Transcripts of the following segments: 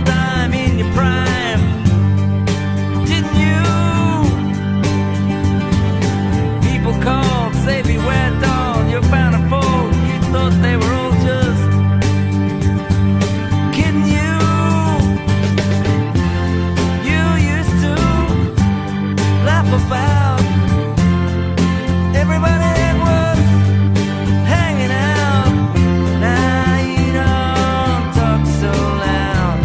time in your prime, didn't you? People called, say beware doll, you're bound to fall. You thought they were all just kidding you. You used to laugh about everybody that was hanging out. Now you don't talk so loud.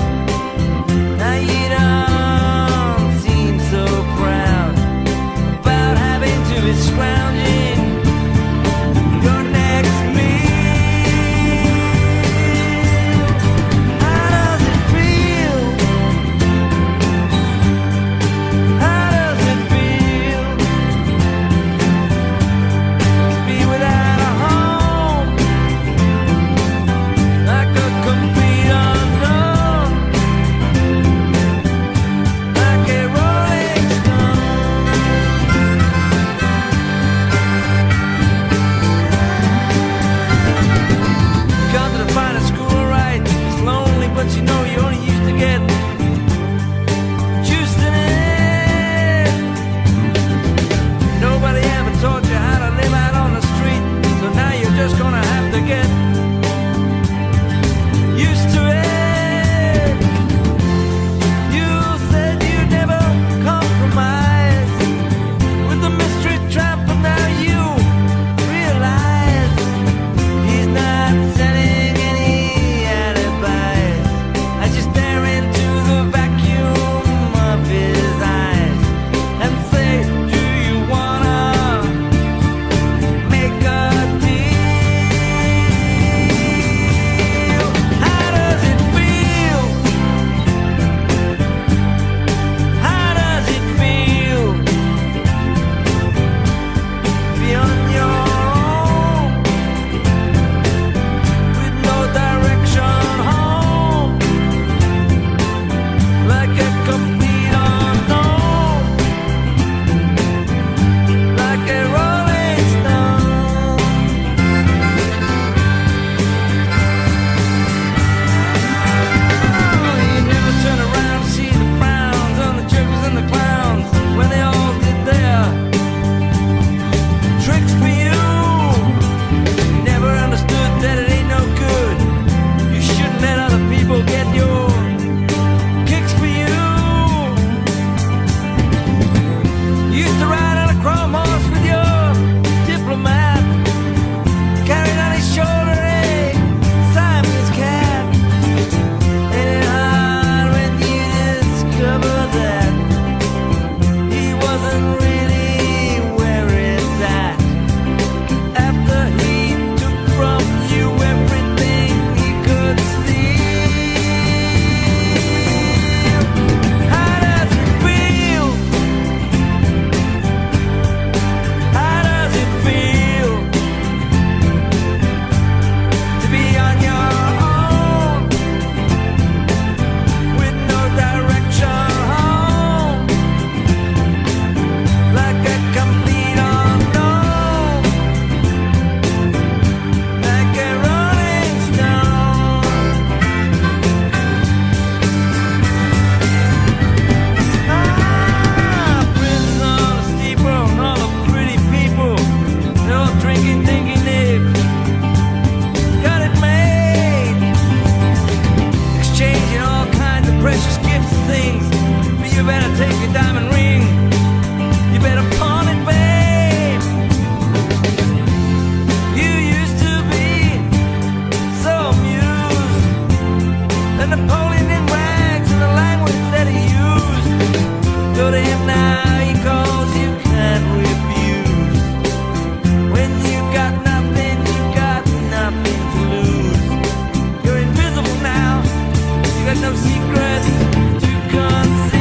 Now you don't seem so proud about having to be scrounging your next meal. How does it feel? How does it feel to be without a home, like a complete unknown, like a rolling stone? Come to the finest school, right? It's lonely, but you know you only used to get juiced in it. Nobody ever taught you how to live out on the street, so now you're just gonna have to get used to it. You said you'd never compromise with the mystery trap, but now you realize he's not selling any alibis. As you stare into the vacuum of his eyes and say, do you wanna make a deal? How does it feel? How does it feel to be on your own with no direction home, like a complete unknown, like a rolling stone? You never turn around to see the frowns on the jokers and the clowns when they all did their tricks for you. You never understood that it ain't no good. You shouldn't let other people get your kicks for you. You used to ride on a chrome horse with your diplomat, carried on his shoulder a Siamese cat. Ain't it hard when you discover that he wasn't really where it's at, after he took from you everything he could steal? How does it feel? How does it feel to be on your own with no direction home, like a complete unknown, like a rolling stone? Prisons on the steeple, and all the pretty people, they're all drinking, thinking they've got it made, exchanging all kinds of precious gifts and things. But you better take your diamond ring, you better pawn it, babe. You used to be so amused that Napoleon in rags and the language that he used. Go to him now, he calls you can't refuse. When you got nothing to lose. You're invisible now, you got no secrets to conceal.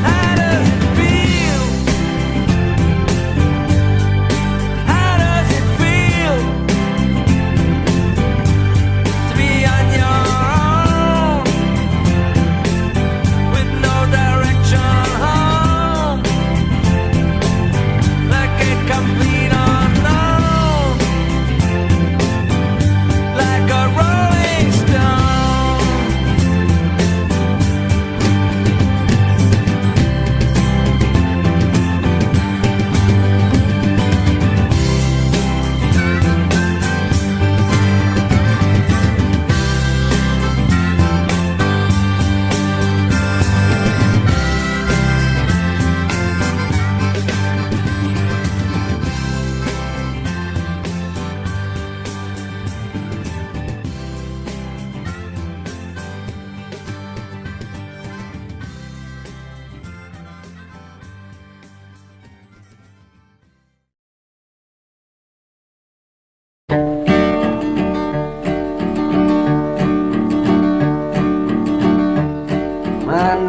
How does it feel? How does it feel to be on your own with no direction home, like a complete unknown, like a rolling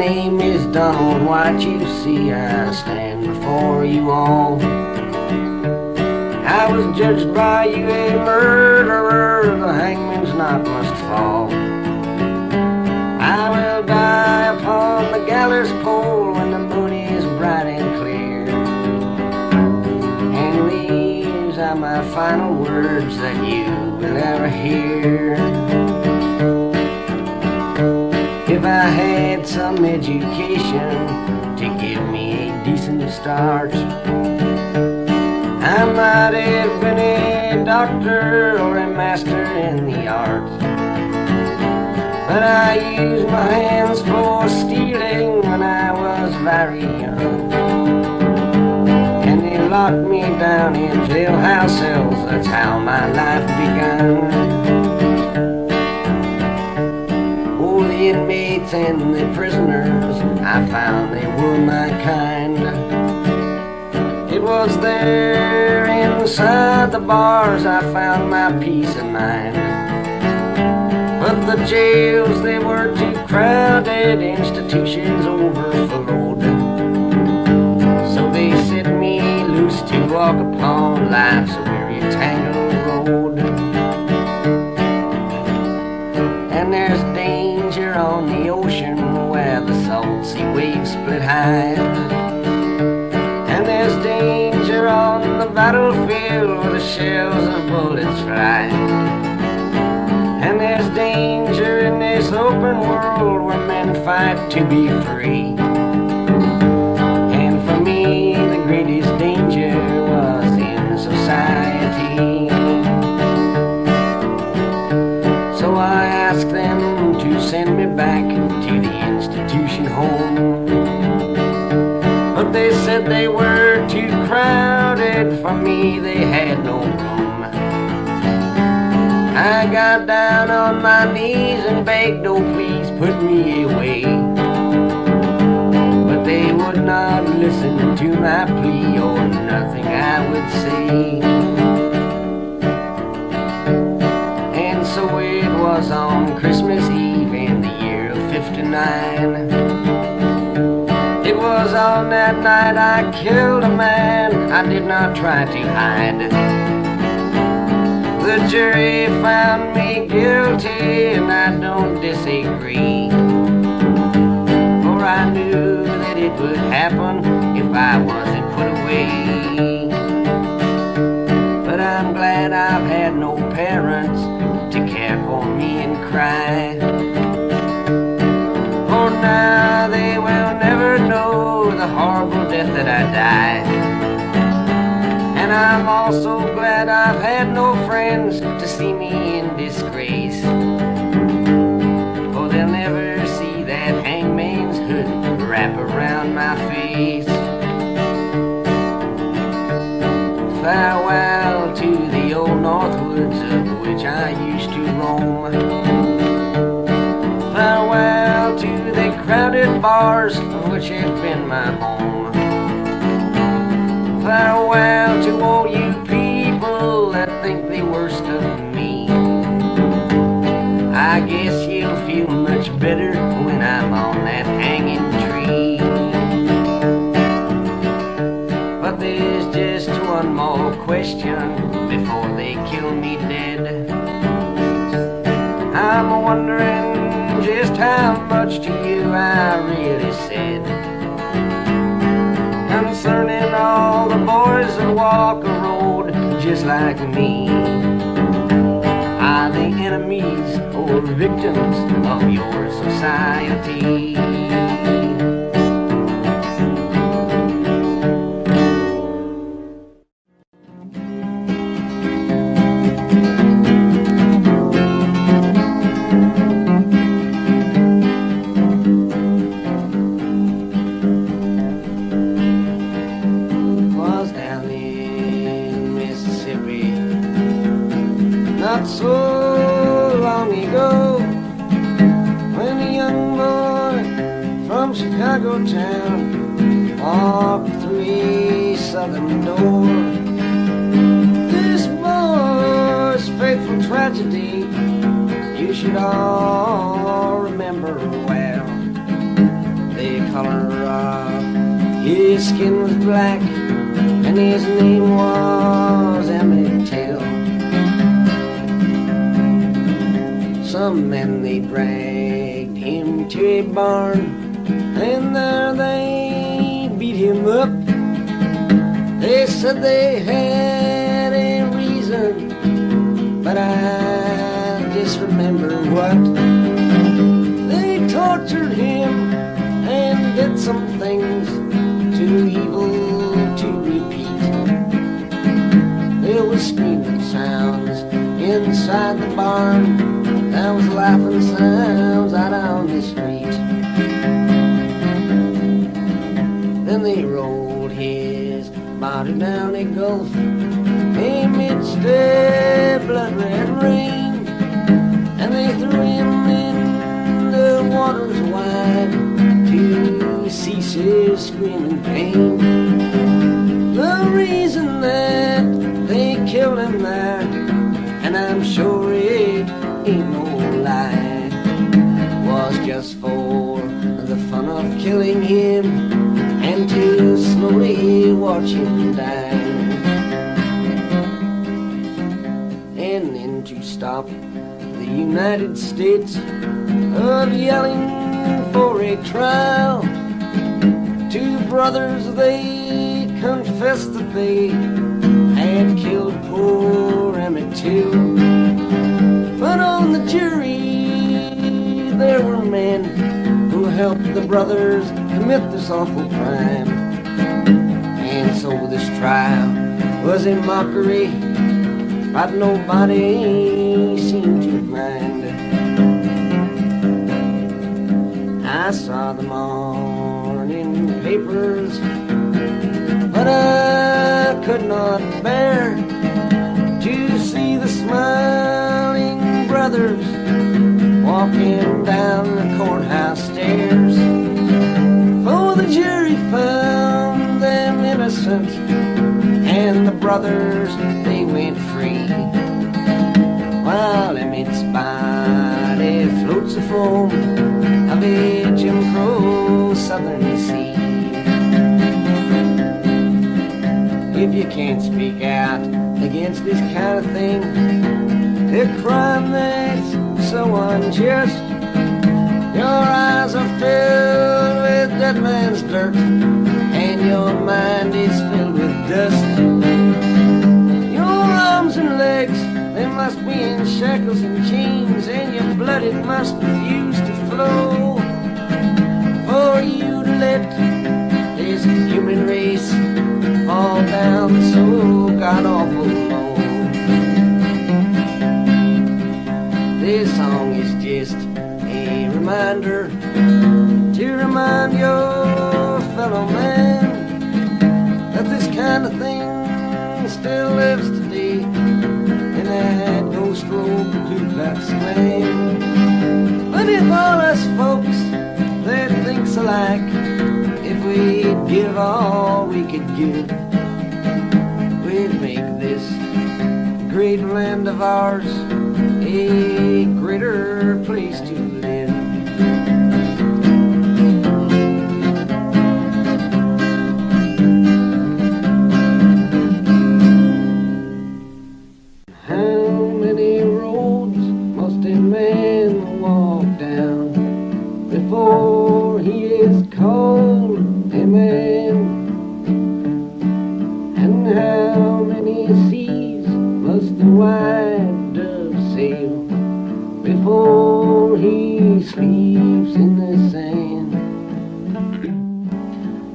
name is Donald White, you see I stand before you all. I was judged by you a murderer, the hangman's knot must fall. I will die upon the gallows pole when the moon is bright and clear. And these are my final words that you will ever hear. If I had some education to give me a decent start, I might have been a doctor or a master in the arts. But I used my hands for stealing when I was very young, and they locked me down in jailhouse cells. That's how my life began. Oh, the inmates and the prisoners, I found they were my kind. It was there inside the bars I found my peace of mind. But the jails, they were too crowded, institutions overflowed. So they set me loose to walk upon life's weary tangled road. And there's danger on the ocean where the salt sea waves split high. And there's danger on the battlefield where the shells of bullets fly. And there's danger in this open world where men fight to be free. And for me, the greatest danger was in society. So I asked them to send me back to the institution home. But they said they were too crowded for me, they had no room. I got down on my knees and begged, oh please put me away. But they would not listen to my plea, or nothing I would say. And so it was on Christmas Eve in the year of '59. It was on that night I killed a man, I did not try to hide. The jury found me guilty, and I don't disagree. For I knew that it would happen if I wasn't put away. But I'm glad I've had no parents to care for me and cry. For now they will never know the horrible death that I died. And I'm also glad I've had no friends to see me in disgrace. For they'll never see that hangman's hood wrap around my face. Farewell to the old north woods of which I used to roam. Farewell to the crowded bars of which have been my home. Farewell to all you people that think the worst of me. I guess you'll feel much better when I'm on that hanging tree. But there's just one more question before they kill me dead. I'm wondering just how much to you I really said concerning all the boys that walk a road just like me. Are they enemies or victims of your society? Not so long ago, when a young boy from Chicago town walked through a southern door. This boy's fateful tragedy you should all remember well. color of his skin was black, and his name was Emmett Till. Some men, they dragged him to a barn, and there they beat him up. They said they had a reason, but I just remember what. They tortured him and did some things too evil to repeat. There was screaming sounds inside the barn, there was laughing sounds out on the street. Then they rolled his body down a gulf amidst a blood-red rain, and they threw him in the waters wide to cease his screaming pain. The reason that they killed him there, and I'm sure it ain't no lie, was just for the fun of killing him and to slowly watch him die. And then to stop the United States of yelling for a trial, two brothers, they confessed that they had killed poor Emmett Till. But on the jury there were men who helped the brothers commit this awful crime. And so this trial was a mockery, but nobody seemed to mind. I saw the morning papers, but I could not bear to see the smiling brothers walking down the courthouse stairs. For the jury found them innocent, and the brothers, they went free, while Emmett's body floats the foam of a Jim Crow southern sea. If you can't speak out against this kind of thing, a crime that's so unjust, your eyes are filled with dead man's dirt, and your mind is filled with dust. Your arms and legs, they must be in shackles and chains, and your blood, it must refuse to flow, for you to let this human race fall down so god-awful low. This song is just a reminder to remind your fellow man that this kind of thing still lives today in that ghost road Ku Klux Klan. But if all us folks that thinks alike, if we'd give all we could give, we'd make this great land of ours a greater place to live. How many roads must a man walk down before he is called a man? And how many seas must the white dove sail before he sleeps in the sand?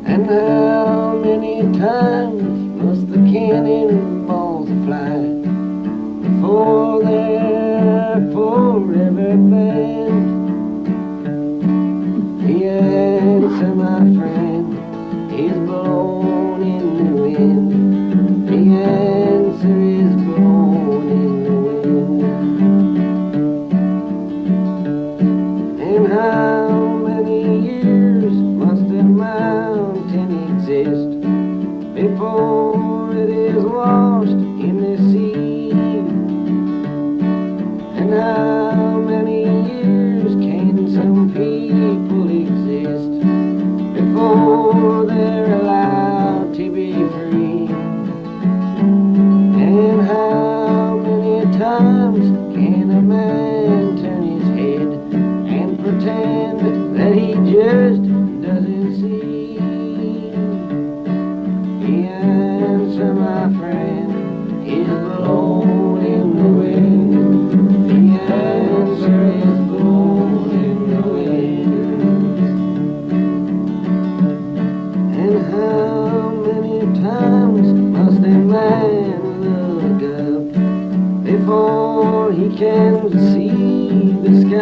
And how many times must the cannonballs fly before they're forever banned? The answer, my friend, is blown in the wind. The answer is blown in the wind. And how many years must a mountain exist before it is washed in the sea? And how many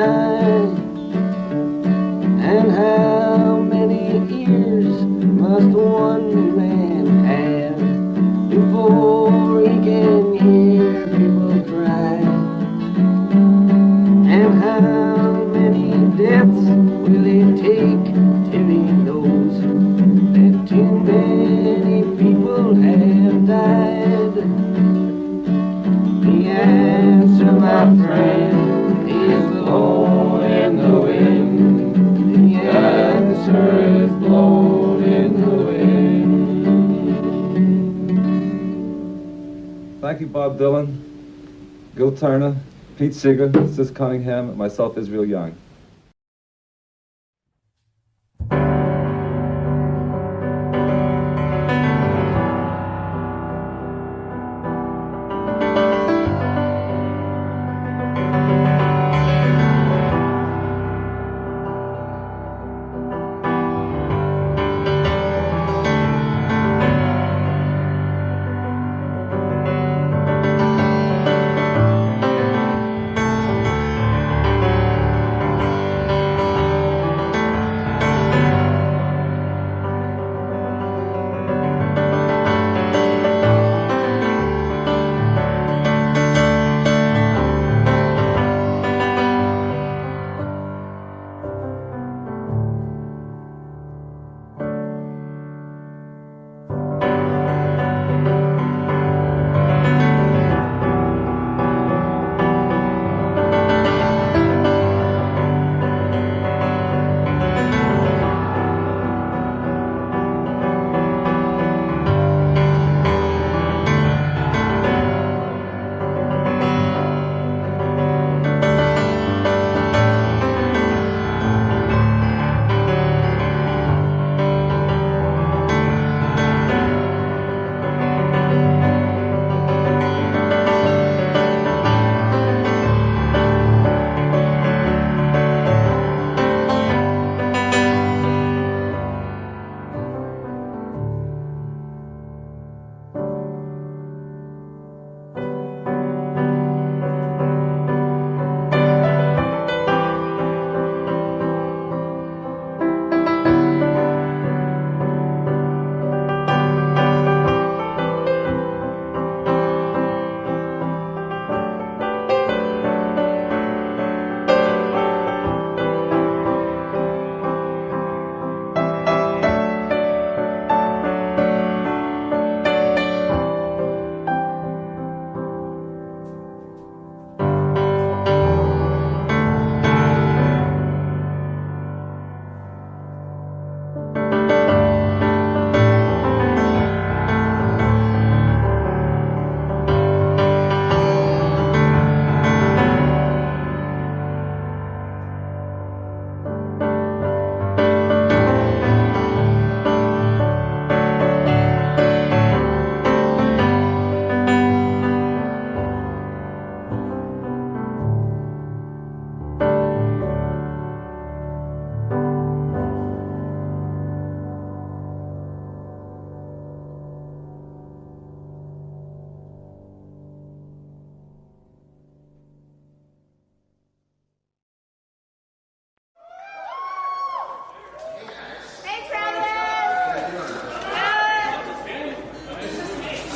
die. And how many ears must one man have before he can hear people cry? And how many deaths will it take till he knows that too many people have died? The answer, my friend, is blown in the wind. The answer is blown in the wind. Thank you, Bob Dylan, Gil Turner, Pete Seeger, Sis Cunningham, and myself, Israel Young.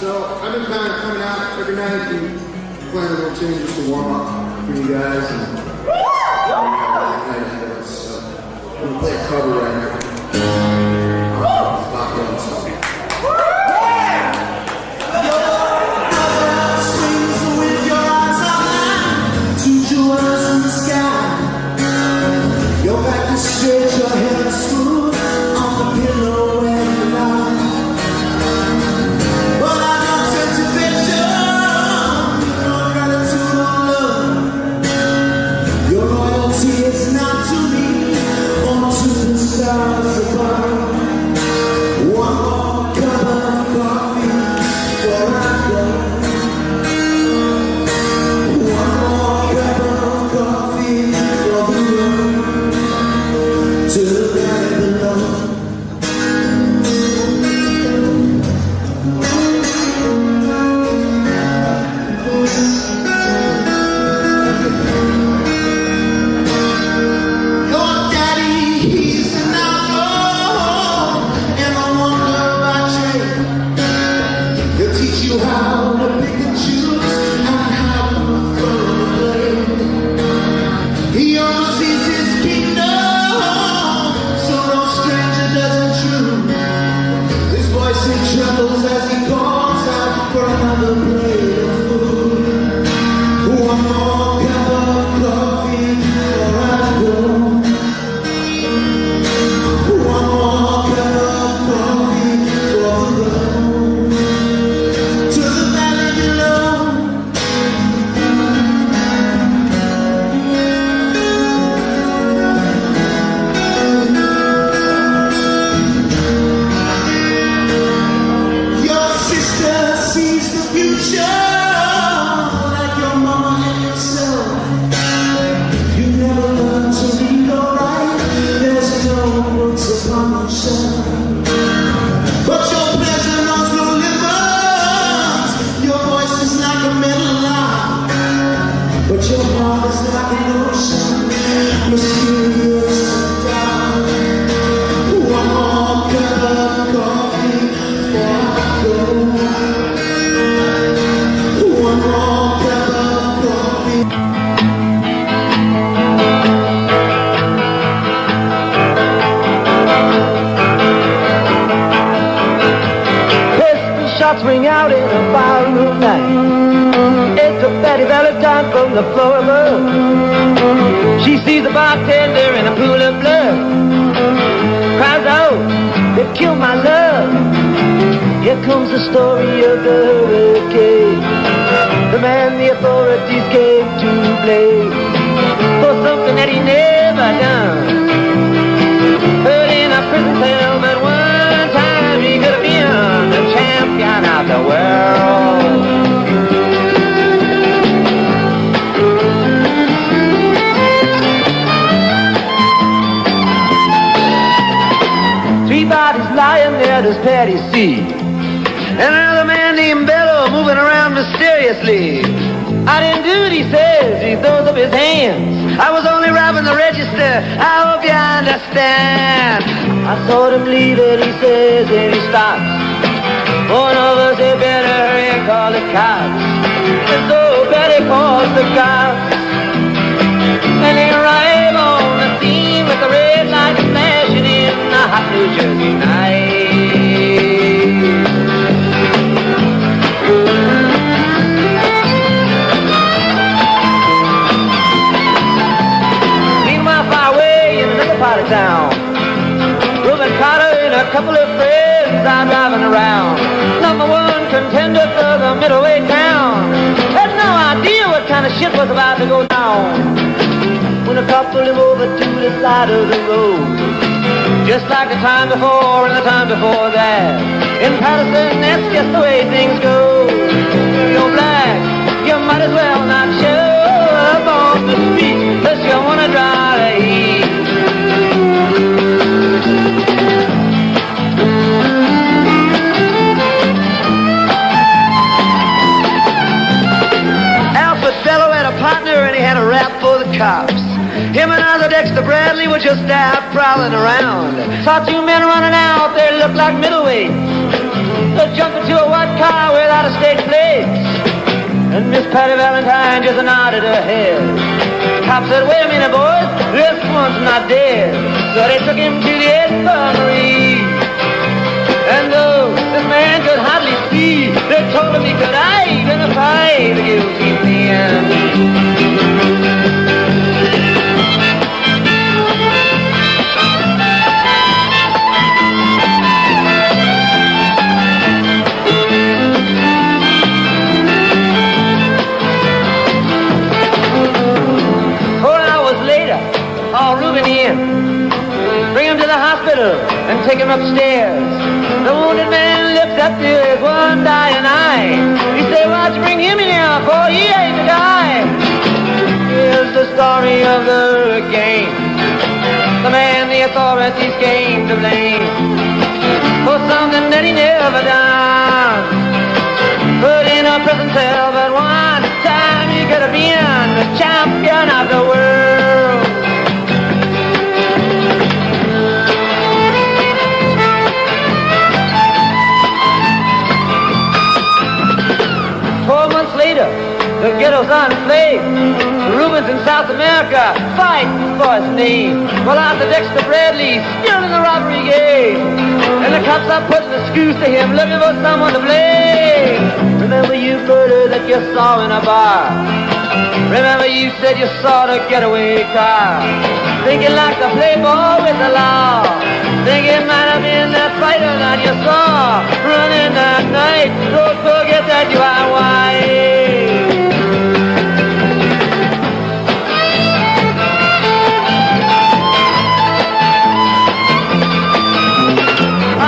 So I've been kind of coming out every night and playing a little tune just to warm up for you guys. And so I'm gonna play a cover right now. Bob Dylan song. Your back is straight, your head is smooth on the pillow every night. But I don't sense affection, no gratitude or love. Your loyalty is not to me or to the sky. from the floor above. She sees the bartender in a pool of blood. Cries out, "They killed my love." Here comes the story of the hurricane, the man the authorities came to blame for something that he never done. Put in a prison cell, but one time he could have been the champion of the world. Three bodies lying there, does Patty see? And another man named Bello moving around mysteriously. "I didn't do it," he says, he throws up his hands. "I was only robbing the register, I hope you understand." I saw him leave it, he says, and he stops. One of us had better hurry and call the cops. And so Betty calls the cops. And they arrive on the scene with the red lights flashing in the hot New Jersey night. Part of town, Reuben Carter and a couple of friends are driving around. Number one contender for the middleweight town. Had no idea what kind of shit was about to go down when a cop pulled him over to the side of the road. Just like the time before and the time before that. In Patterson, that's just the way things go. You're black, you might as well not show up on the street unless you want to dry the heat. Alfred Bello had a partner and he had a rap for the cops. Him and other Dexter Bradley were just out prowling around. Saw two men running out, they looked like middleweights. They jumped into a white car without a state plate. And Miss Patty Valentine just nodded her head. Cop said, "Wait a minute, boys, this one's not dead." So they took him to the infirmary. And though this man could hardly see, they told him he could identify the guilty man. Haul Reuben in, bring him to the hospital and take him upstairs. The wounded man lifts up to his one dying eye. He said, "Why'd you bring him in here for? He ain't to die." Here's the story of the hurricane, the man the authorities came to blame for something that he never done. Put in a prison cell, but one time he could have been the champion of the world. 12 months later, the ghetto's on flame. The Reubens in South America fight for his name. Well, Arthur Dexter Bradley still in the robbery game. And the cops are putting the screws to him, looking for someone to blame. Remember you murder that you saw in a bar. Remember you said you saw the getaway car. Thinking like the playboy with the law. Think it might have been that fighter that you saw running that night. Don't forget that you are white.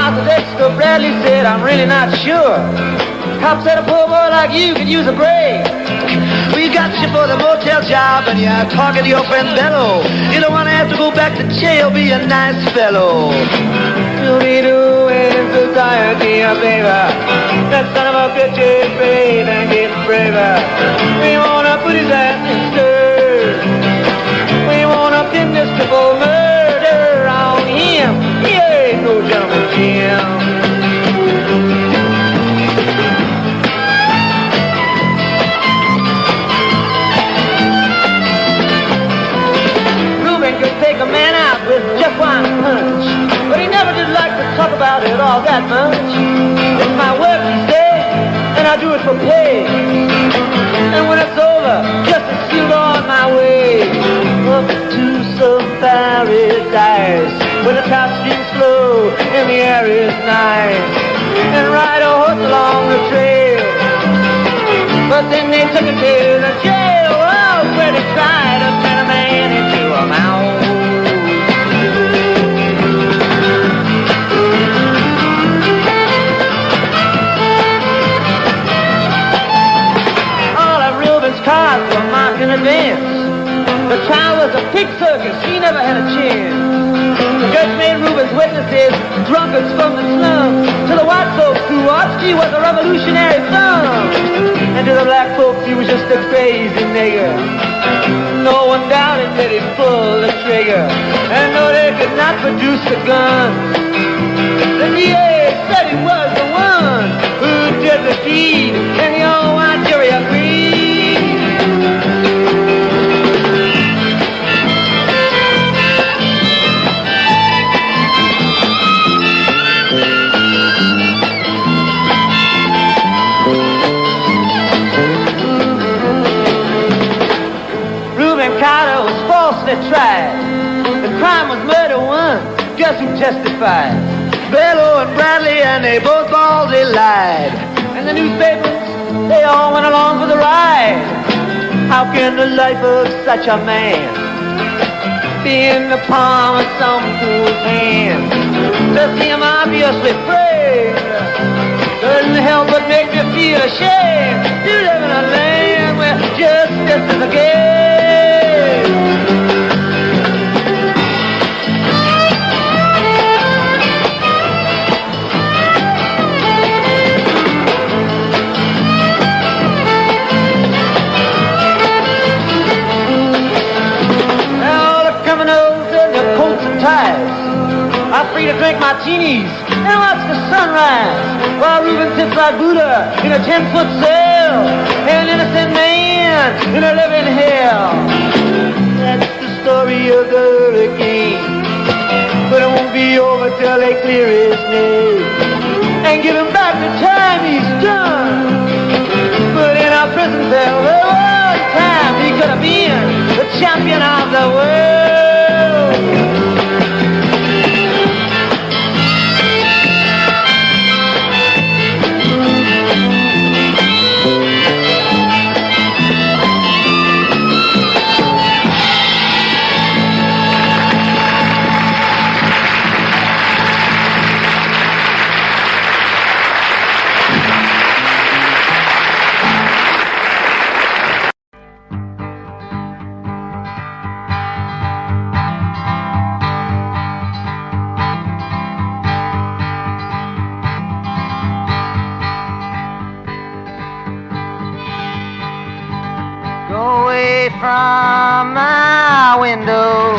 Arthur Dexter Bradley said, "I'm really not sure. Cop said a poor boy like you could use a break. We got you for the motel job and you're talking to your friend Bello. You don't want to have to go back to jail, be a nice fellow." You'll be doing society a favor. That son of a bitch is brave and gets braver. We want to put his ass in stir. We want to pin this triple murder on him. He ain't no gentleman, Jim. A man out with just one punch, but he never did like to talk about it all that much. It's my work, he said, and I do it for pay. And when it's over, just to steal on my way up to some paradise where the top streams flow and the air is nice, and ride a horse along the trail. But then they took him to the jail, oh, where they tried to turn a man into a mouse. Cars were marked in advance. The trial was a pig circus, he never had a chance. The judge made Rubens witnesses, drunkards from the slums. To the white folks who watched, he was a revolutionary thumb. And to the black folks, he was just a crazy nigger. No one doubted that he'd pull the trigger. And no, they could not produce the gun. The DA said he was the one who did the deed, and the old white jury agreed. Carter was falsely tried. The crime was murder one. Guess who testified? Bellow and Bradley, and they both baldly lied. And the newspapers, they all went along for the ride. How can the life of such a man be in the palm of some fool's hand? To see him obviously framed couldn't help but make me feel ashamed to live in a land where justice is a game. I'm free to drink martinis and watch the sunrise while Reuben sits like Buddha in a 10-foot cell, an innocent man in a living hell. That's the story of the hurricane, but it won't be over till they clear his name and give him back the time he's done. But in our prison cell, there was time he could have been the champion of the world. From my window,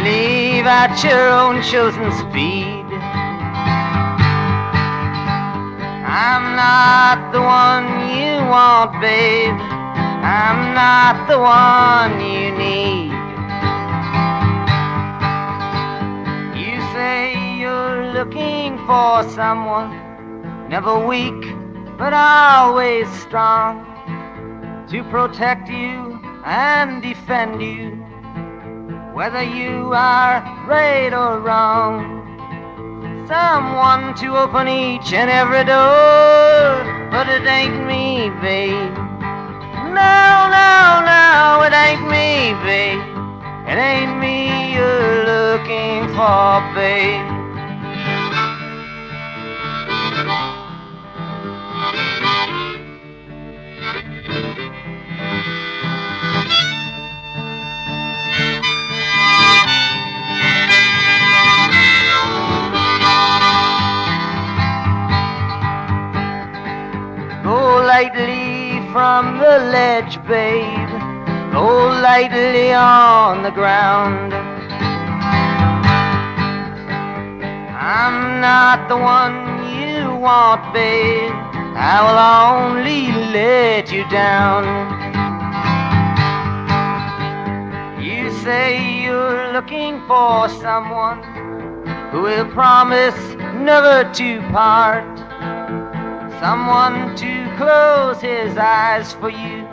leave at your own chosen speed. I'm not the one you want, babe. I'm not the one you need. You say you're looking for someone, never weak but always strong, to protect you and defend you, whether you are right or wrong. Someone to open each and every door, but it ain't me, babe. No, no, no, it ain't me, babe. It ain't me you're looking for, babe. Go lightly from the ledge, babe. Go lightly on the ground. I'm not the one you want, babe. I will only let you down. You say you're looking for someone who will promise never to part, someone to close his eyes for you,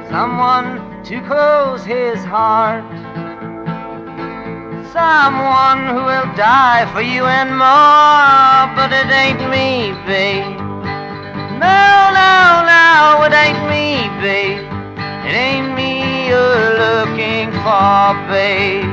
someone to close his heart, someone who will die for you and more. But it ain't me, babe. No, no, no, it ain't me, babe. It ain't me you're looking for, babe.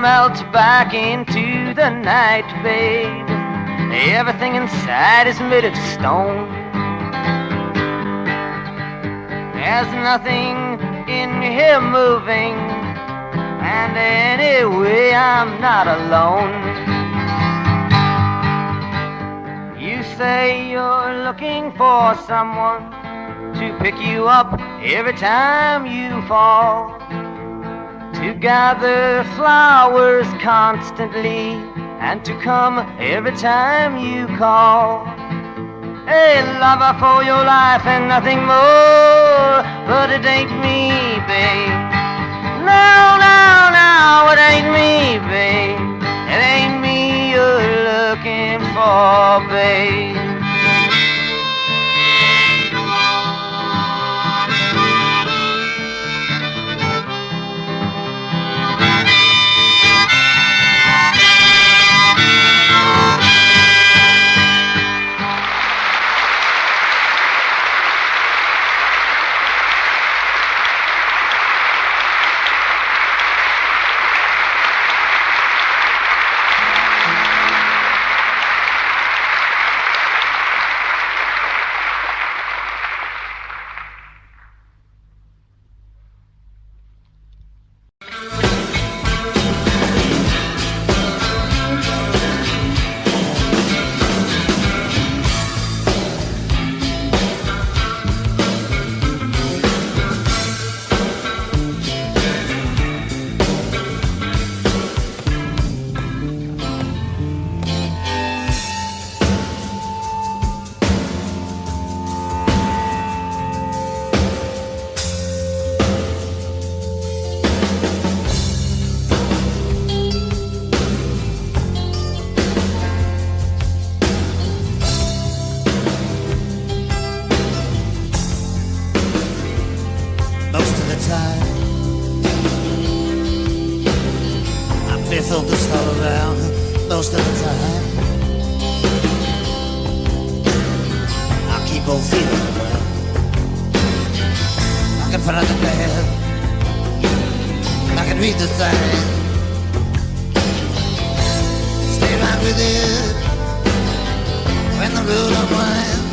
Melt back into the night, babe. Everything inside is made of stone. There's nothing in here moving, and anyway, I'm not alone. You say you're looking for someone to pick you up every time you fall, to gather flowers constantly, and to come every time you call. A lover for your life and nothing more. But it ain't me, babe. No, no, no, it ain't me, babe. It ain't me you're looking for, babe. Focused all around most of the time. I keep on feeling well. I can find the bad. I can read the sign. Stay right with it when the road unwinds.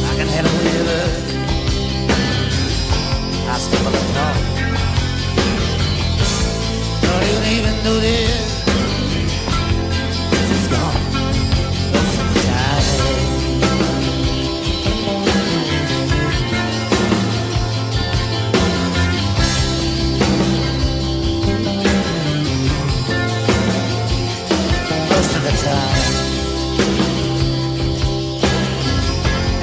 I can handle it. I stumble and talk. You don't even know this. She's gone most of the time. Most of the time.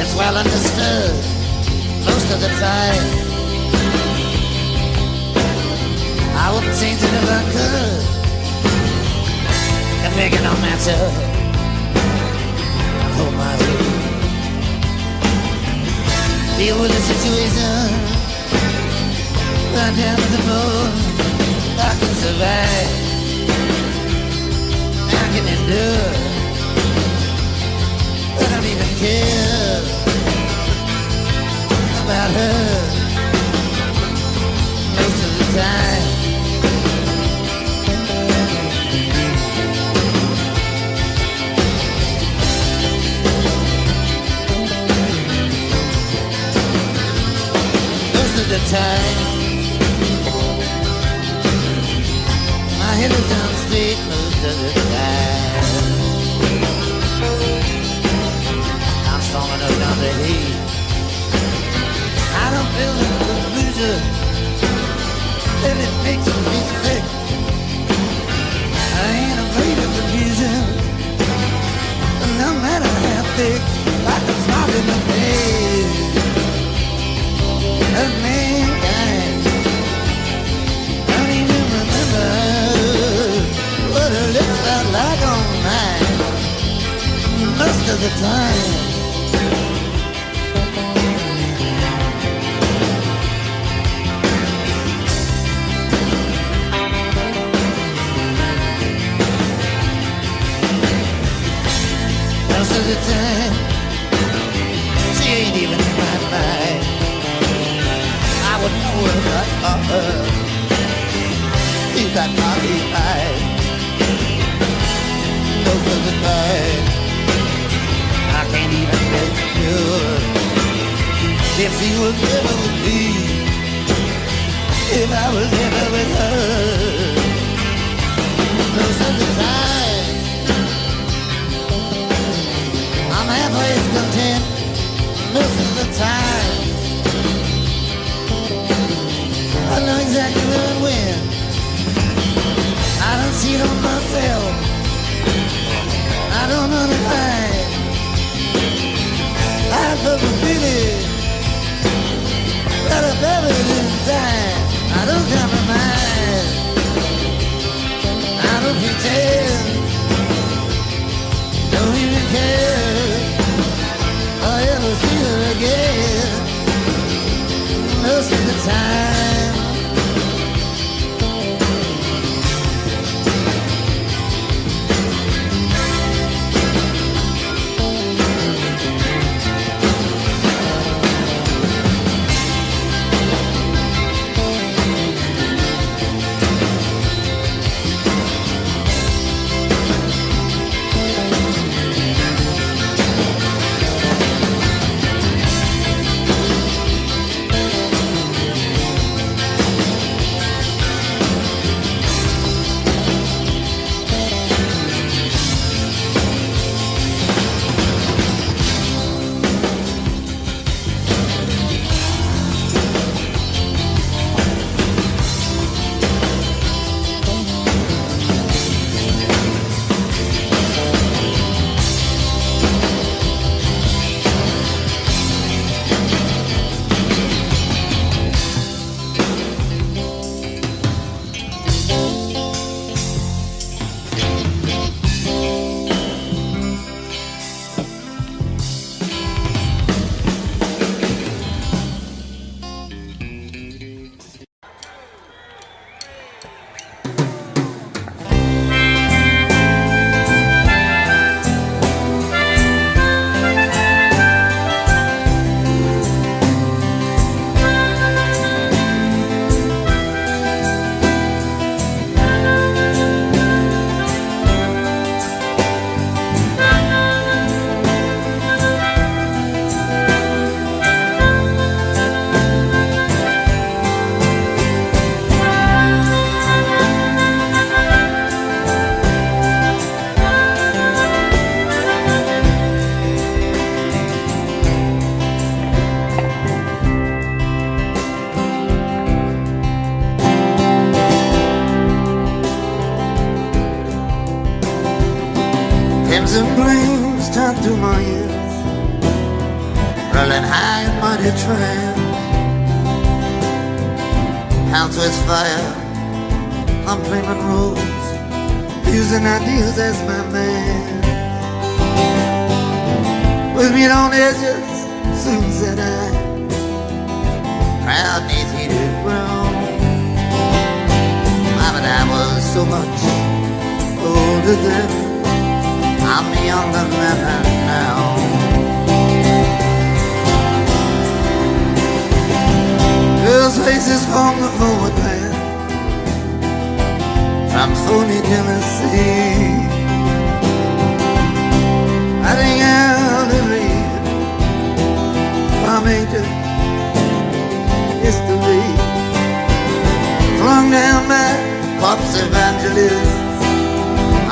It's well understood. Most of the time. I wouldn't change it if I could. And make it no matter. I hold my head. Deal with the situation. Right down to the bone. I can survive. I can endure. I don't even care about her. Most of the time. The time my head is down straight most of the time. I'm strong enough not to hate. I don't feel the confusion that it makes me sick. I ain't afraid of confusion. sick like a smog in the face of mankind. Don't even remember what her lips felt like on mine most of the time. Most of the time, she ain't even in my mind. I would know her but for her. You got occupied. Most of the time, I can't even get sure if she was ever with me, if I was ever with her. Most of the time, I'm halfway content. Most of the time, I know exactly where and when. I don't see it on myself. I don't understand. I felt the feeling that I buried inside. I don't compromise. I don't pretend. Don't even care. I'll ever see her again. Most of the time. Crimson flames turn through my ears, rolling high in muddy trail. Hounds with fire on flaming roads, using ideas as my man. With meat on edges, soon said I, proud neath heated ground. But I was so much older then, I'm younger than her now. Girls' faces from the forward path, from phony Tennessee, hiding out in read from ancient history, flung down by corpse evangelists.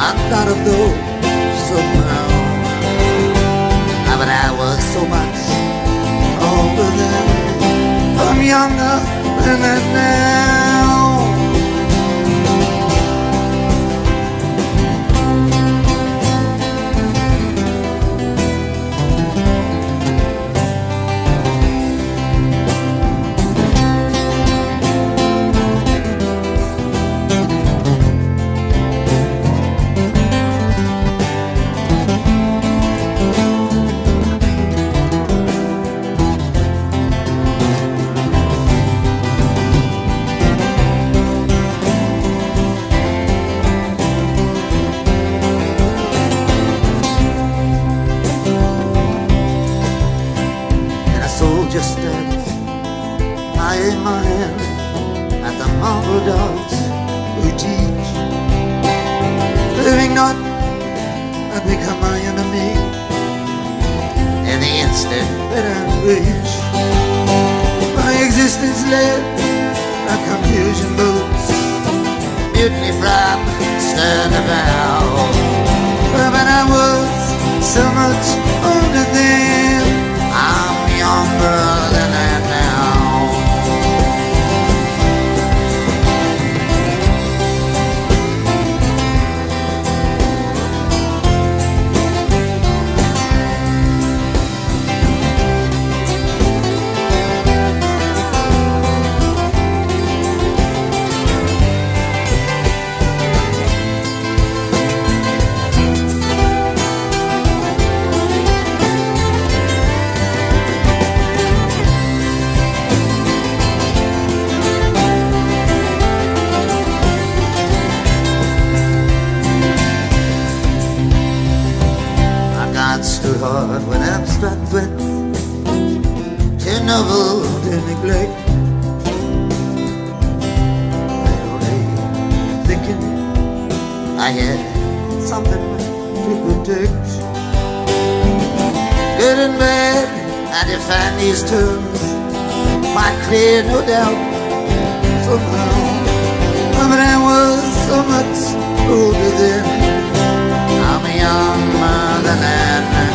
I thought of those somehow, but I was so much older then, I'm younger than that now. soldier stands, I aim my hand at the mongrel dogs who teach, living not and become my enemy in the instant that I reach. My existence led a confusion boots, mutiny from stern to bow. But I was so much older then, I'm younger than I am now. Stood hard when abstract threats, too noble to neglect. Only thinking I had something to protect. Good and bad, I define these terms quite clear, no doubt, somehow. But I was so much older then, I'm younger than that now.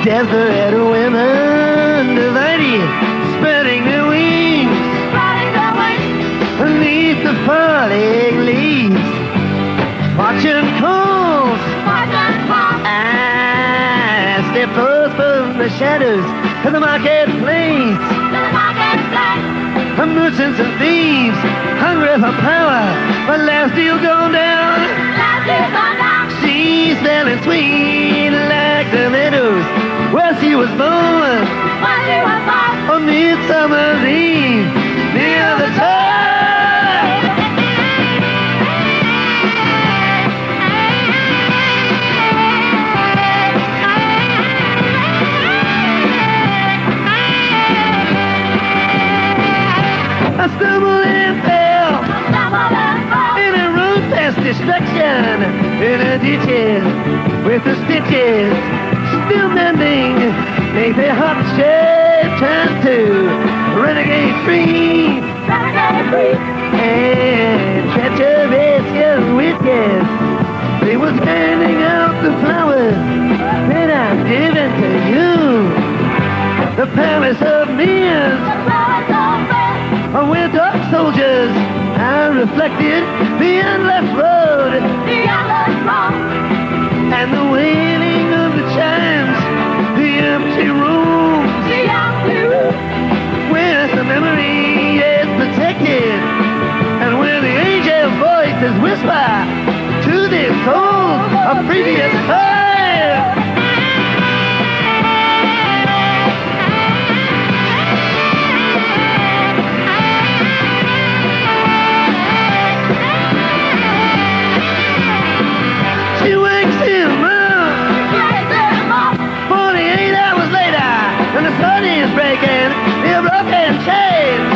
Desperate women divided, spreading their wings, beneath the falling leaves. Fortune calls, I step forth from the shadows to the marketplace. Merchants and thieves, hungry for power, but last deal gone down. She's selling sweet like the meadows where she was born, on Midsummer's Eve, near the tide. I stumbled and fell in a road past destruction in the ditches with the stitches still mending. Make their hearts shape turn to renegade free. And treacherous young witches, they was handing out the flowers that I've given to you. The palace of mirrors, where dark soldiers are reflected, the endless road, and the wailing of the chimes, the empty rooms, where the memory is protected, and where the angel voices whisper to the souls of previous time. She wakes him up 48 hours later, and the sun is breaking the broken chains,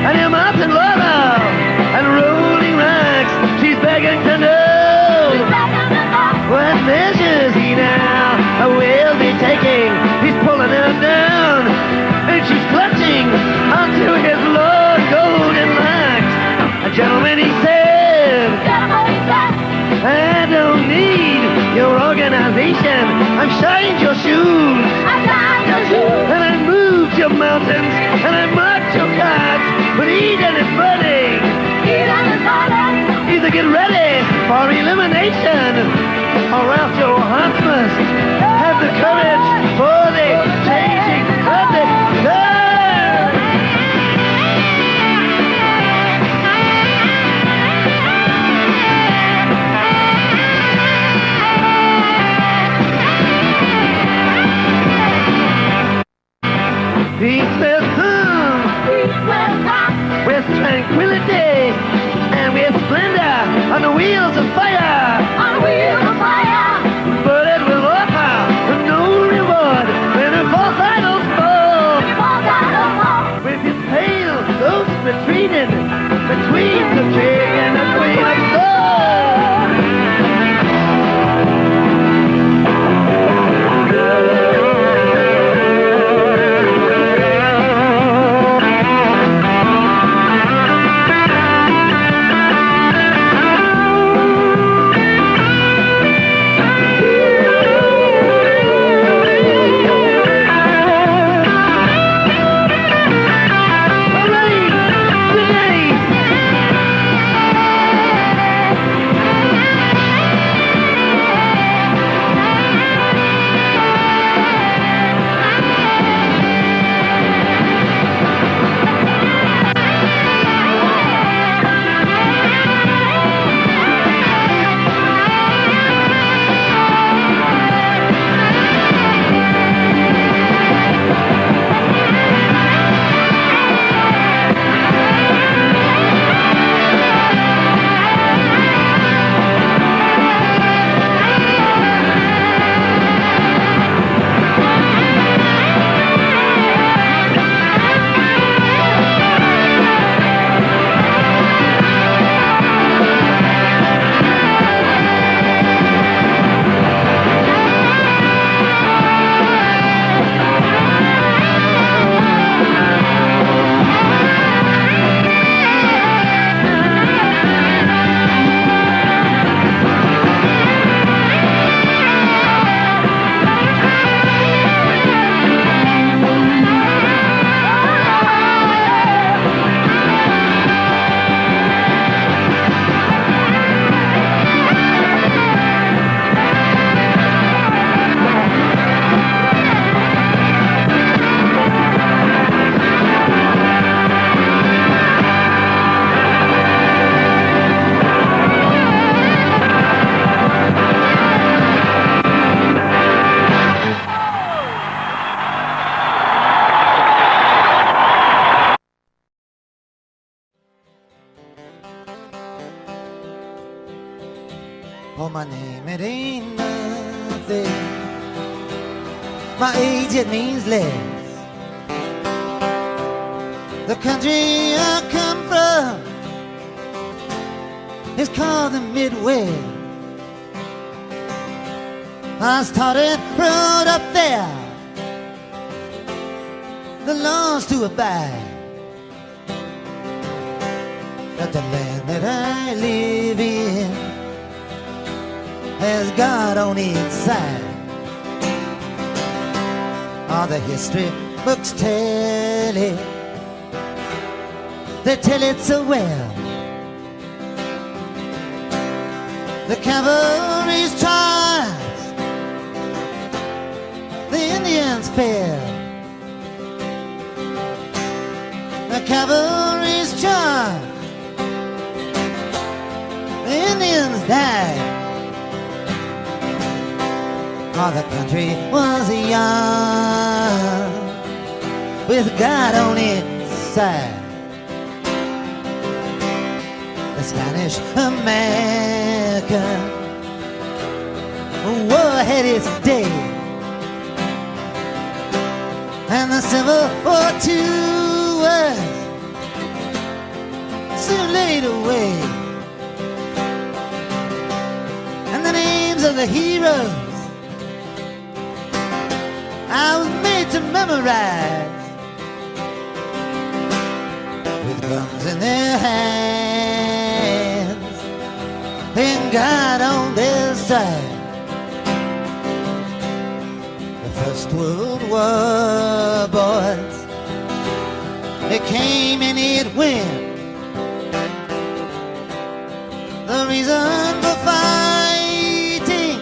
and the mountain lava and rolling rocks. She's begging to know what measures he now will be taking. He's pulling her down, and she's clutching onto his long golden locks. A gentleman, he said, I don't need your organization. I've shined your shoes, and I moved your mountains, and I marked your cards, but Eden is burning. Either get ready for elimination, or else your hearts must have the courage for the changing of the time. Peace will come with tranquility and with splendor on the wheels of fire. But it will offer no reward when the false idols fall. With his pale ghost retreating between the king and the queen of soul. Oh, my name, it ain't nothing. My age, it means less. The country I come from is called the Midwest. I started road up there, the laws to abide. That the land that I live in has God on its side. All the history books tell it, they tell it so well. The cavalry's charged, the Indians fell. The cavalry's charged, the Indians died. Oh, the country was young, with God on its side. The Spanish American war had its day, and the Civil War too was soon laid away. And the names of the heroes I was made to memorize, with guns in their hands and God on their side. The First World War, boys, it came and it went. The reason for fighting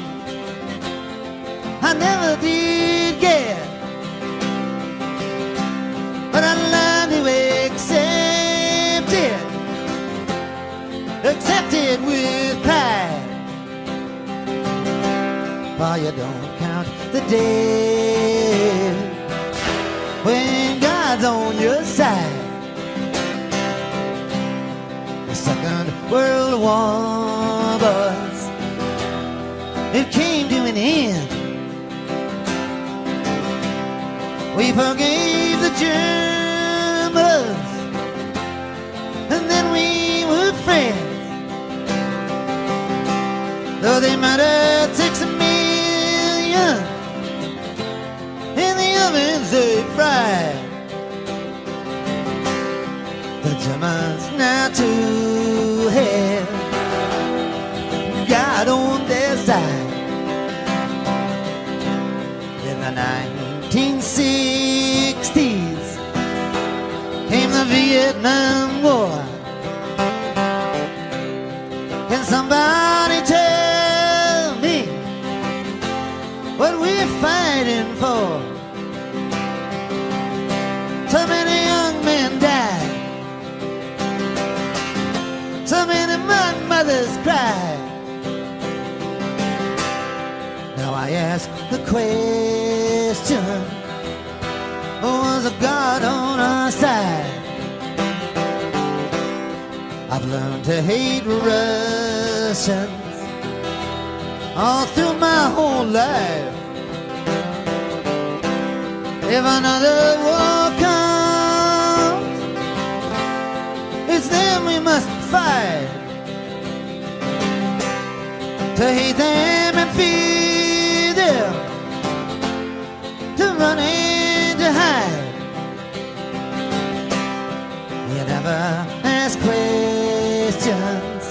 I never did get, but I learned to accept it with pride. For you don't count the days when God's on your side. The Second World War, boys, it came to an end. We forgave the Germans, and then we were friends. Though they murdered 6 million in the ovens they fried. The Germans now too have God on their side. In the 1960s came the Vietnam War. Can somebody tell me what we're fighting for? So many young men died, so many mothers cried. Now I ask the question, was a God on our side? I've learned to hate Russians all through my whole life. If another war comes, it's them we must fight. To hate them and fear them, to run and to hide. You never ask questions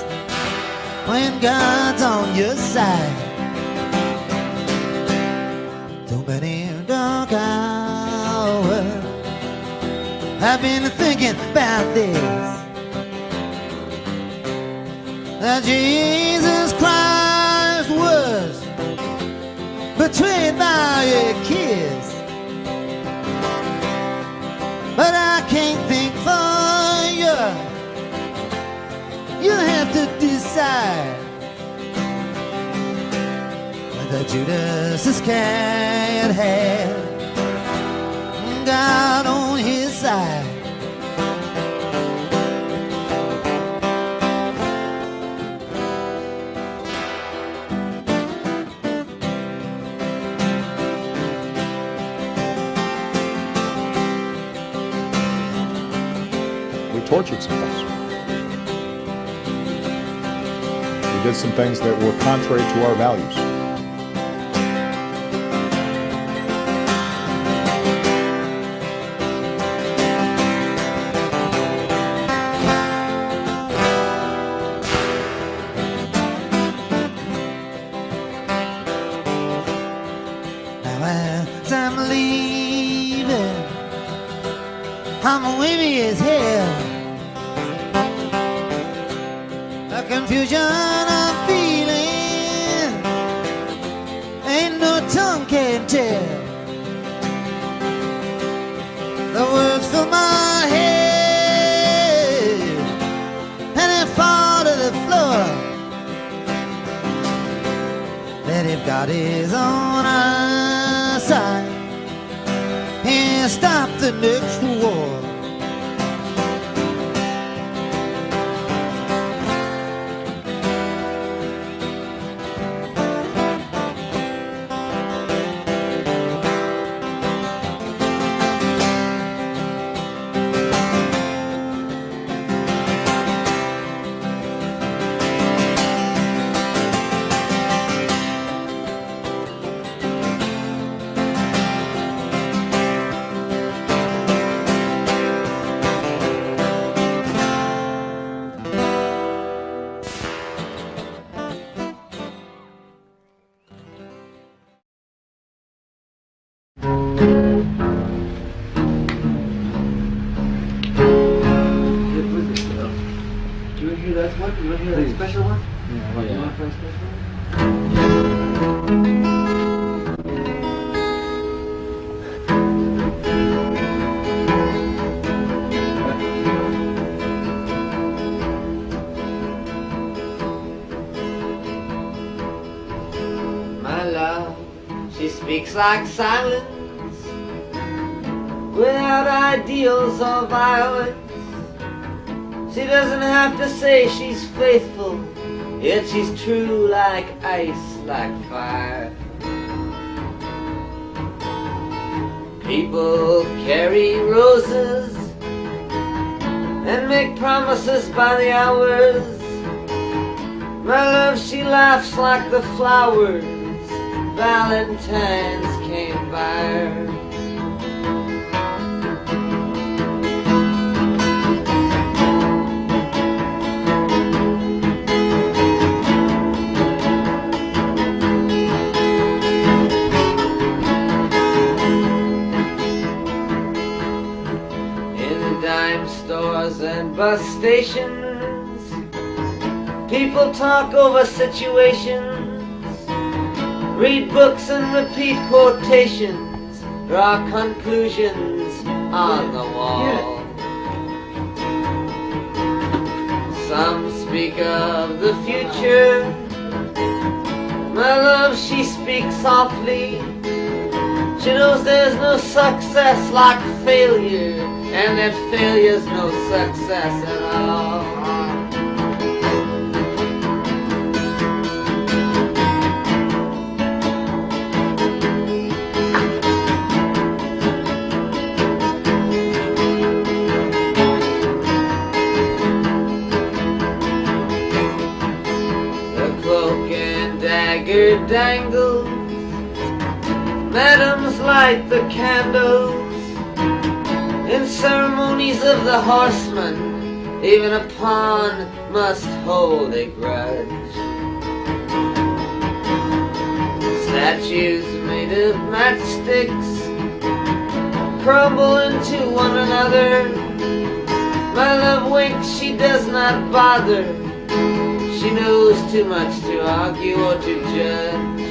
when God's on your side. Too many dark hours I've been thinking about this, that Jesus Christ was betrayed by a kiss. But I can't think for you. You have to decide whether Judas Iscariot had God on his side. We tortured some folks. They did some things that were contrary to our values. Now as I'm leaving, I'm wavy as hell. A confusion of feeling, ain't no tongue can tell. The words fill my head and they fall to the floor. That if God is on our side, he'll stop the next war. My love, she speaks like silence, without ideals or violence. She doesn't have to say she's faithful, yet she's true like ice, like fire. People carry roses and make promises by the hours. My love, she laughs like the flowers Valentine's came by her. In the dime stores and bus stations, people talk over situations, read books and repeat quotations, draw conclusions on the wall. Some speak of the future. My love, she speaks softly. She knows there's no success like failure, and that failure's no success at all. Dagger dangles, madams light the candles. In ceremonies of the horseman, even a pawn must hold a grudge. Statues made of matchsticks crumble into one another. My love winks, she does not bother. She knows too much to argue or to judge.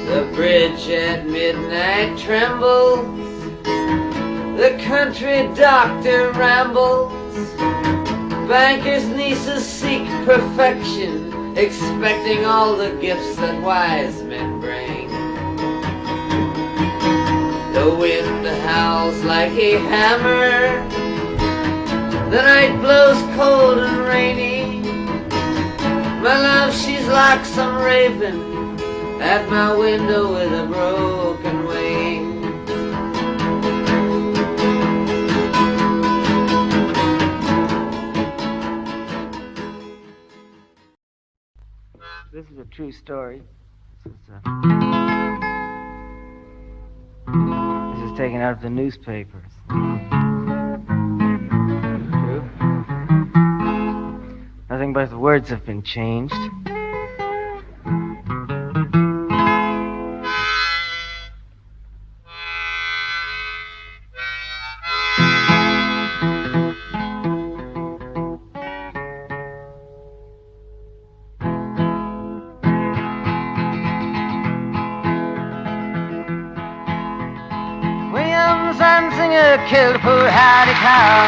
The bridge at midnight trembles. The country doctor rambles. Bankers' nieces seek perfection, expecting all the gifts that wise men bring. The wind howls like a hammer. The night blows cold and rainy. like some raven at my window with a broken wing. This is a true story. This is taken out of the newspapers. True. Nothing but the words have been changed. Singer killed poor Hattie Cow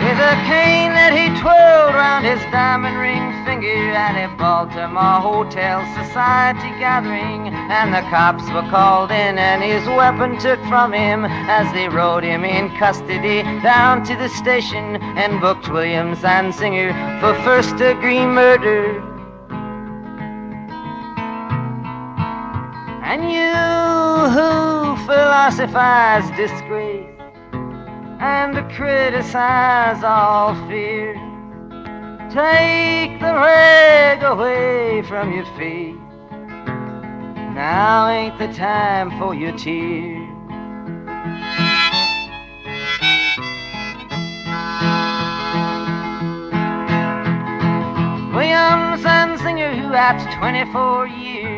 with a cane that he twirled round his diamond ring finger at a Baltimore Hotel Society gathering. And the cops were called in and his weapon took from him as they rode him in custody down to the station and booked William Zanzinger for first-degree murder. And you who philosophize disgrace and criticize all fear, take the rag away from your face. Now ain't the time for your tears. William Zanzinger, who at 24 years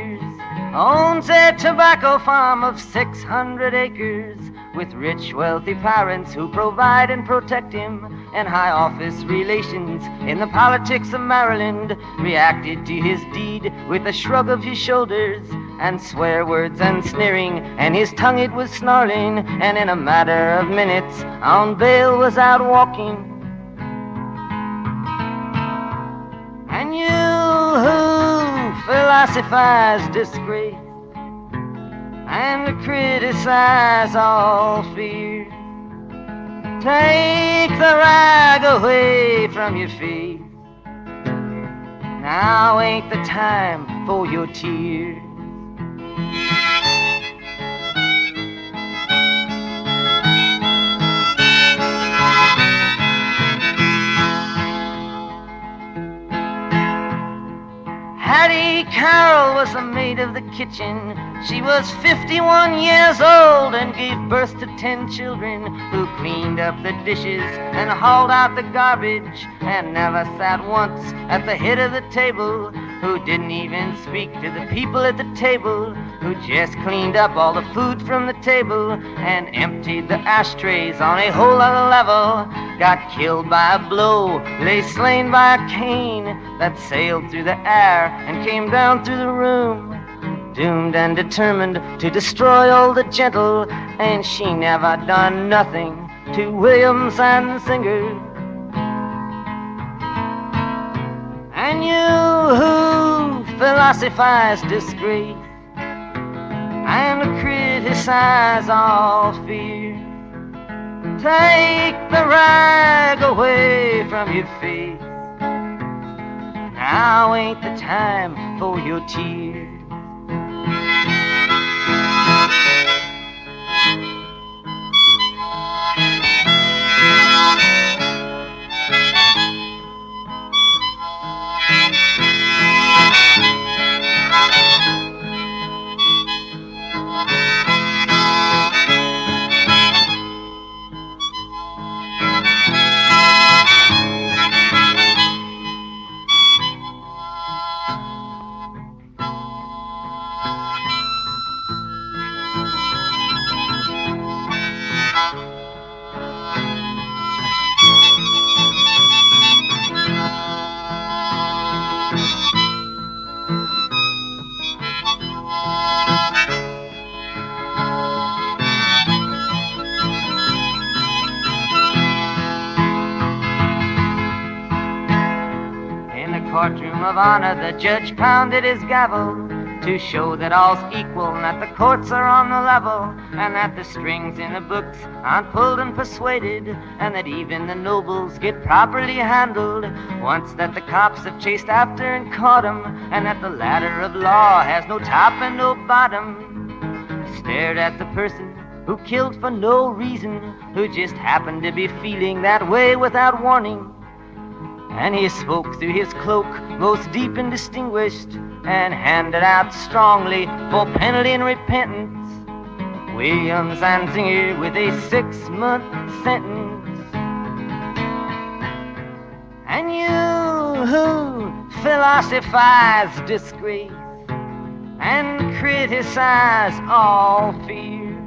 owns a tobacco farm of 600 acres with rich, wealthy parents who provide and protect him, and high office relations in the politics of Maryland, reacted to his deed with a shrug of his shoulders and swear words and sneering, and his tongue it was snarling, and in a matter of minutes on bail was out walking. And you who philosophize disgrace and criticize all fear, take the rag away from your face. Now ain't the time for your tears. Hattie Carroll was the maid of the kitchen. She was 51 years old and gave birth to 10 children, who cleaned up the dishes and hauled out the garbage and never sat once at the head of the table, who didn't even speak to the people at the table, who just cleaned up all the food from the table and emptied the ashtrays on a whole other level, got killed by a blow, lay slain by a cane that sailed through the air and came down through the room, doomed and determined to destroy all the gentle, and she never done nothing to William Zanzinger. And you who philosophize disgrace and criticize all fear, take the rag away from your face. Now ain't the time for your tears. Courtroom of honor, the judge pounded his gavel to show that all's equal and that the courts are on the level and that the strings in the books aren't pulled and persuaded and that even the nobles get properly handled once that the cops have chased after and caught 'em and that the ladder of law has no top and no bottom. Stared at the person who killed for no reason, who just happened to be feeling that way without warning. And he spoke through his cloak, most deep and distinguished, and handed out strongly for penalty and repentance William Zanzinger with a 6-month sentence. And you who philosophize disgrace and criticize all fears,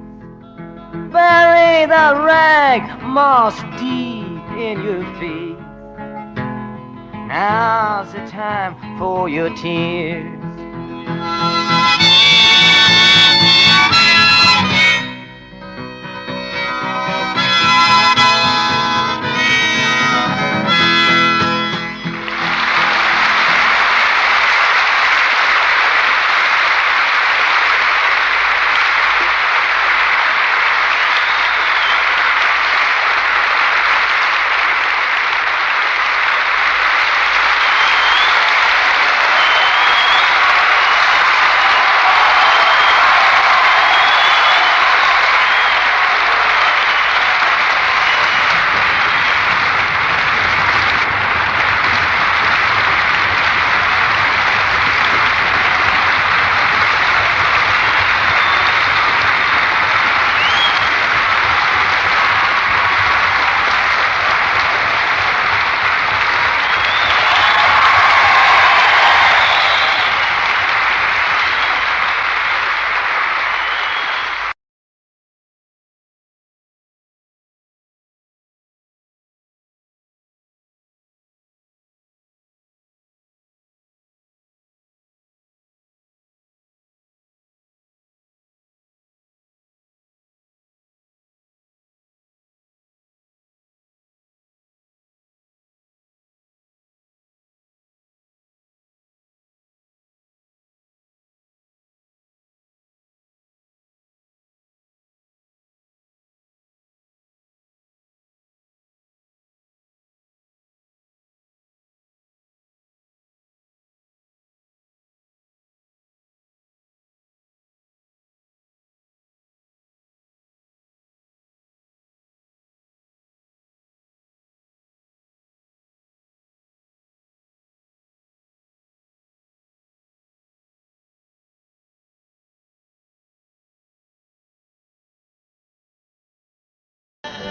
bury the rag moss deep in your face. Now's the time for your tears.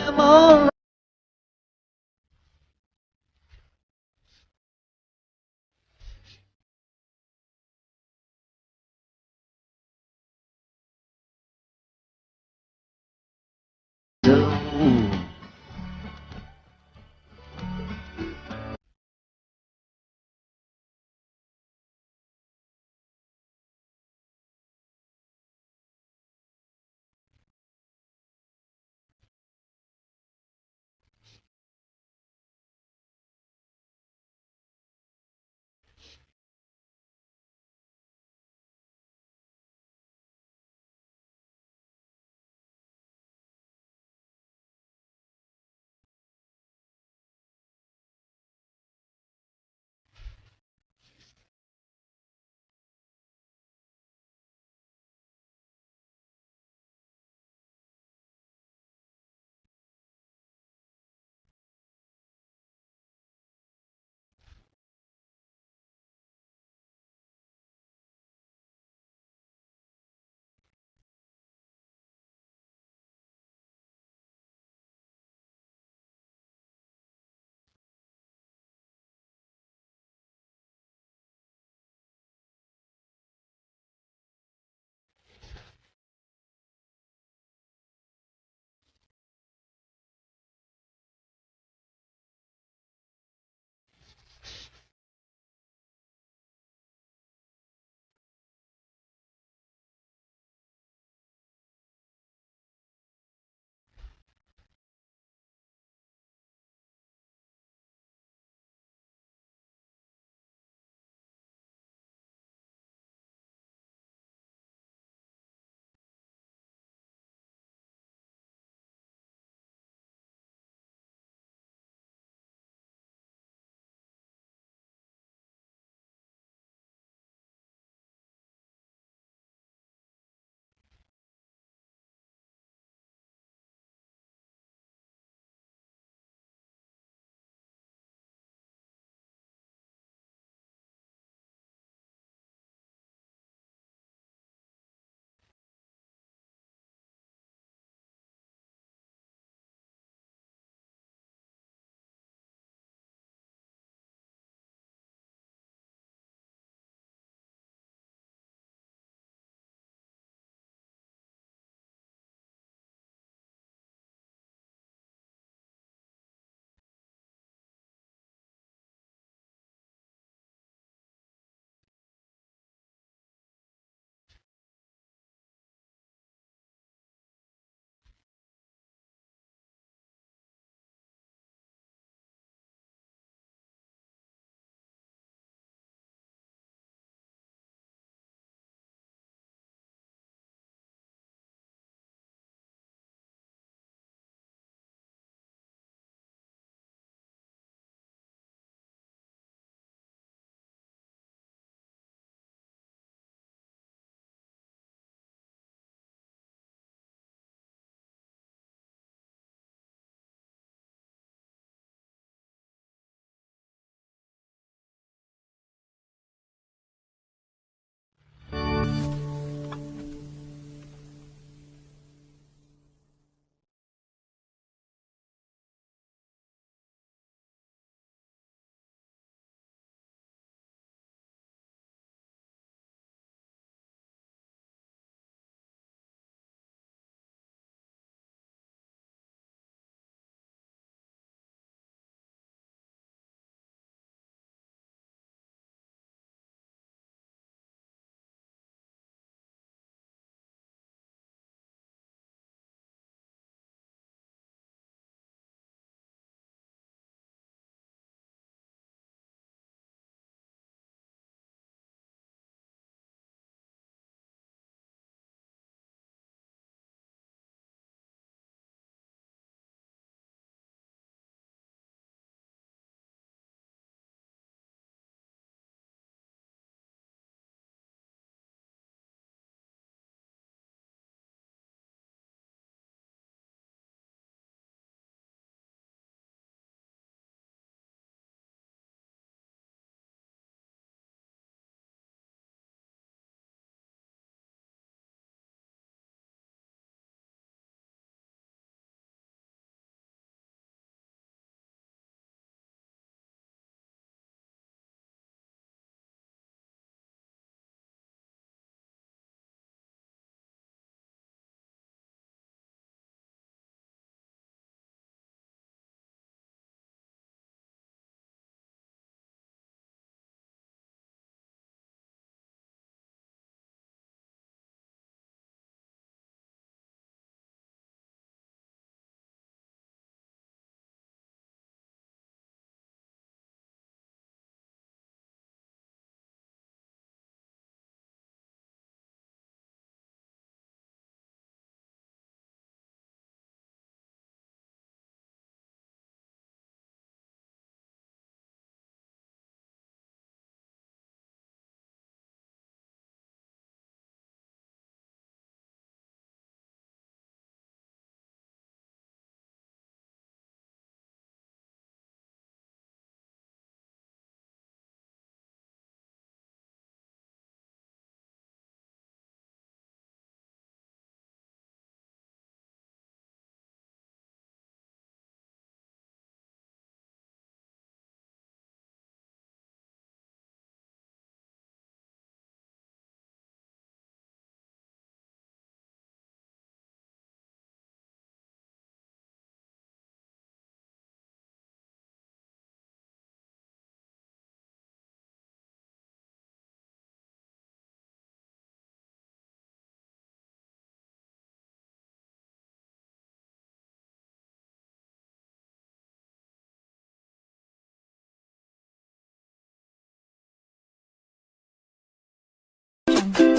Come on. Thank you.